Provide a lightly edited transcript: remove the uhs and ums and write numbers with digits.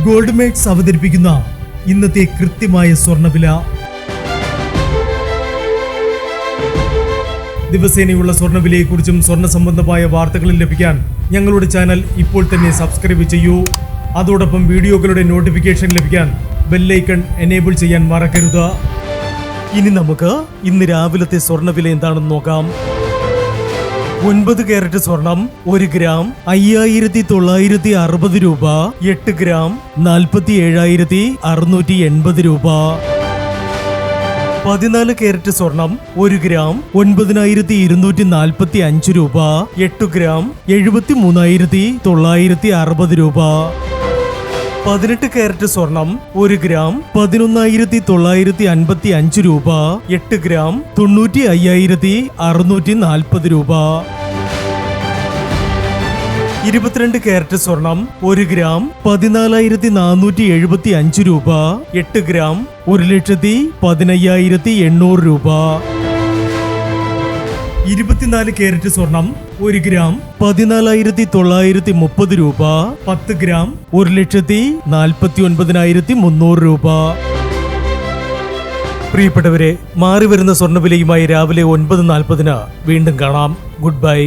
Gold makes അവതരിപ്പിക്കുന്ന ഇന്നത്തെ കൃത്യമായ സ്വർണ്ണവില. ദിവസേനയുള്ള സ്വർണ്ണവിലയെക്കുറിച്ചും സ്വർണ്ണ സംബന്ധമായ വാർത്തകളും ലഭിക്കാൻ ഞങ്ങളുടെ ചാനൽ ഇപ്പോൾ തന്നെ സബ്സ്ക്രൈബ് ചെയ്യൂ. അതോടൊപ്പം വീഡിയോകളുടെ നോട്ടിഫിക്കേഷൻ ലഭിക്കാൻ ബെല്ലൈക്കൺ എനേബിൾ ചെയ്യാൻ മറക്കരുത്. ഇനി നമുക്ക് ഇന്ന് രാവിലത്തെ സ്വർണ്ണവില എന്താണെന്ന് നോക്കാം. 9 കാരറ്റ് സ്വർണം 1 ഗ്രാം 5960 രൂപ. 8 ഗ്രാം 47,680 രൂപ. 14 കാരറ്റ് സ്വർണം 1 ഗ്രാം 9245 രൂപ. 8 ഗ്രാം 73,960 രൂപ. 18 കാരറ്റ് സ്വർണം 1 ഗ്രാം 11,955 രൂപ. 8 ഗ്രാം 95,640 രൂപ. 22 കാരറ്റ് സ്വർണം 1 ഗ്രാം 14,475 രൂപ. 8 ഗ്രാം 1,15,800 രൂപ. 24 കാരറ്റ് സ്വർണം 1 ഗ്രാം 14,930 രൂപ. 10 ഗ്രാം 1,49,300 രൂപ. പ്രിയപ്പെട്ടവരെ, മാറി വരുന്ന സ്വർണ്ണവിലയുമായി രാവിലെ 9:40 വീണ്ടും കാണാം. Good bye.